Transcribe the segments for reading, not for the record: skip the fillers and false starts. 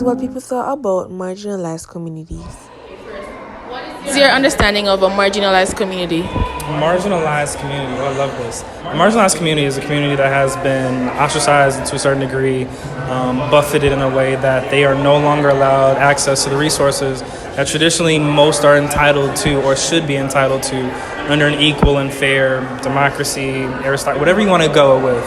what people thought about marginalized communities. What is your understanding of a marginalized community? Marginalized community. Oh, I love this. A marginalized community is a community that has been ostracized to a certain degree, buffeted in a way that they are no longer allowed access to the resources that traditionally most are entitled to or should be entitled to under an equal and fair democracy, aristocracy, whatever you want to go with.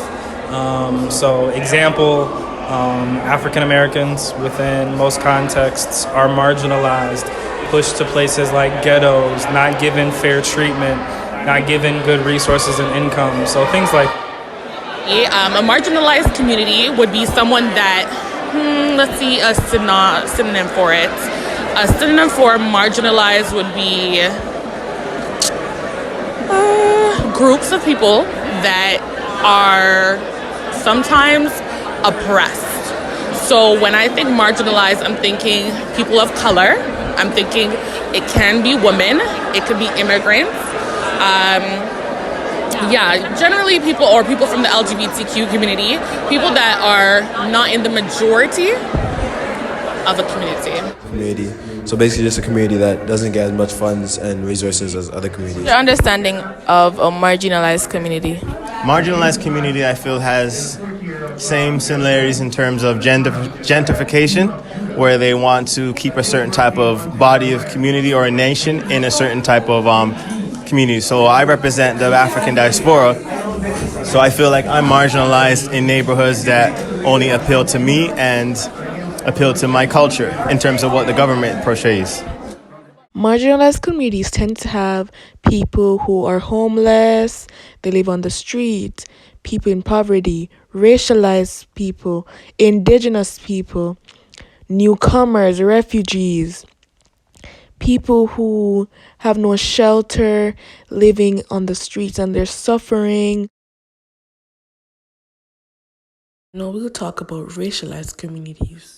So, example, African Americans within most contexts are marginalized, pushed to places like ghettos, not given fair treatment, not given good resources and income. So things like A marginalized community would be someone that, let's see a synonym for it. A synonym for marginalized would be groups of people that are sometimes oppressed. So when I think marginalized, I'm thinking people of color. I'm thinking it can be women, it could be immigrants. Generally people from the LGBTQ community, people that are not in the majority of a community. So basically just a community that doesn't get as much funds and resources as other communities. Your understanding of a marginalized community? Marginalized community, I feel, has same similarities in terms of gentrification, where they want to keep a certain type of body of community or a nation in a certain type of community. So I represent the African diaspora, so I feel like I'm marginalized in neighborhoods that only appeal to me and appeal to my culture in terms of what the government portrays. Marginalized communities tend to have people who are homeless, they live on the street, people in poverty, racialized people, indigenous people, newcomers, refugees, people who have no shelter, living on the streets and they're suffering. Now we'll talk about racialized communities.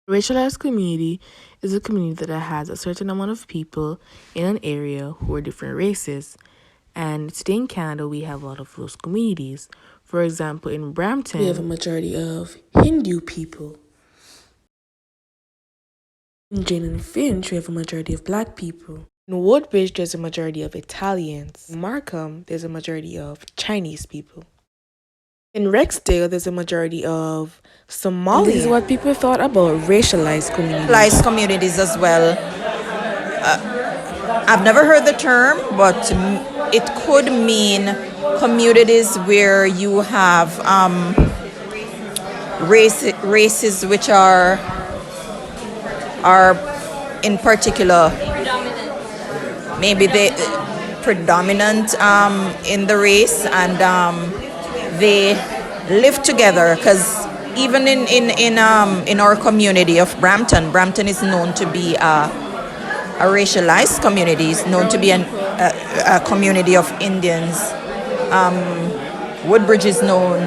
Racialized community is a community that has a certain amount of people in an area who are different races. And today in Canada, we have a lot of those communities. For example, in Brampton, we have a majority of Hindu people. In Jane and Finch, we have a majority of Black people. In Woodbridge, there's a majority of Italians. In Markham, there's a majority of Chinese people. In Rexdale, there's a majority of Somali. This is what people thought about racialized communities. Racialized communities as well. I've never heard the term, but it could mean communities where you have races which are in particular maybe they predominant in the race, and they live together, because even in our community of Brampton is known to be a racialized community. It's known to be a community of Indians. Woodbridge is known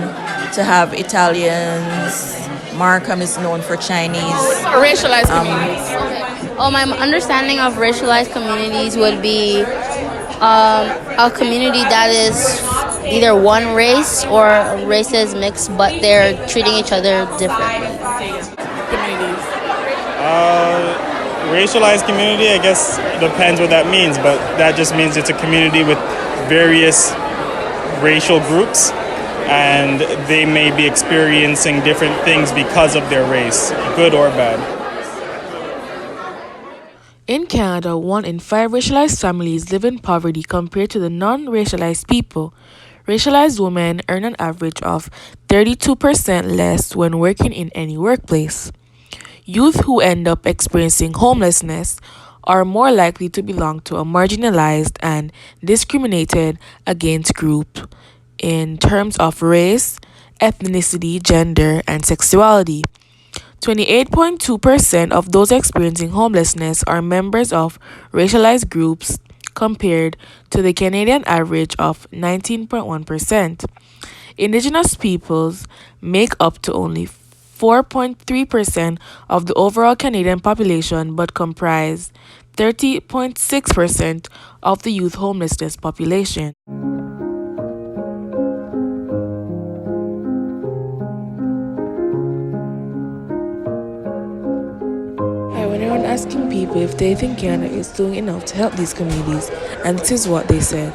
to have Italians. Markham is known for Chinese. Racialized communities. My understanding of racialized communities would be a community that is either one race or races mixed, but they're treating each other differently. communities? Racialized community, I guess, depends what that means, but that just means it's a community with various racial groups, and they may be experiencing different things because of their race, good or bad. In Canada, 1 in 5 racialized families live in poverty compared to the non-racialized people. Racialized women earn an average of 32% less when working in any workplace. Youth who end up experiencing homelessness are more likely to belong to a marginalized and discriminated against group in terms of race, ethnicity, gender, and sexuality. 28.2% of those experiencing homelessness are members of racialized groups compared to the Canadian average of 19.1%. Indigenous peoples make up to only 4.3% of the overall Canadian population but comprise 30.6% of the youth homelessness population. I went around asking people if they think Canada is doing enough to help these communities, and this is what they said.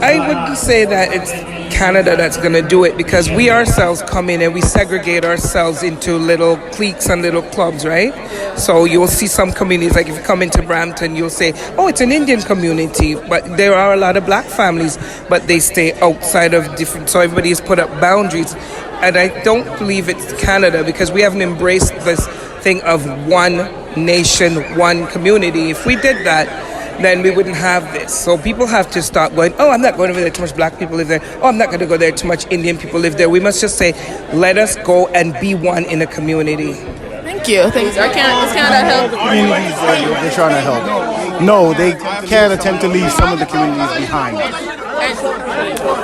I wouldn't say that it's Canada that's going to do it, because we ourselves come in and we segregate ourselves into little cliques and little clubs, right? So you'll see some communities, like if you come into Brampton, you'll say, oh, it's an Indian community, but there are a lot of black families, but they stay outside of different, so everybody has put up boundaries. And I don't believe it's Canada, because we haven't embraced this thing of one nation, one community. If we did that, then we wouldn't have this. So people have to stop going, oh, I'm not going over there, too much black people live there. Oh, I'm not going to go there, too much Indian people live there. We must just say, let us go and be one in a community. Thank you. Thanks. Is Canada help? Communities that they're trying to help. No, they can attempt to leave some of the communities behind.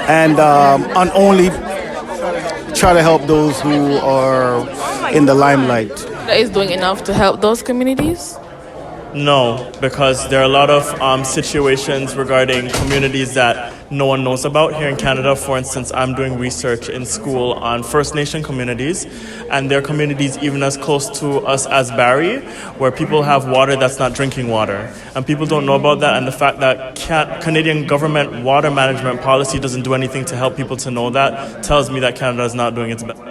And only try to help those who are in the limelight. Is doing enough to help those communities? No, because there are a lot of situations regarding communities that no one knows about here in Canada. For instance, I'm doing research in school on First Nation communities, and there are communities even as close to us as Barrie, where people have water that's not drinking water. And people don't know about that, and the fact that Canadian government water management policy doesn't do anything to help people to know that tells me that Canada is not doing its best.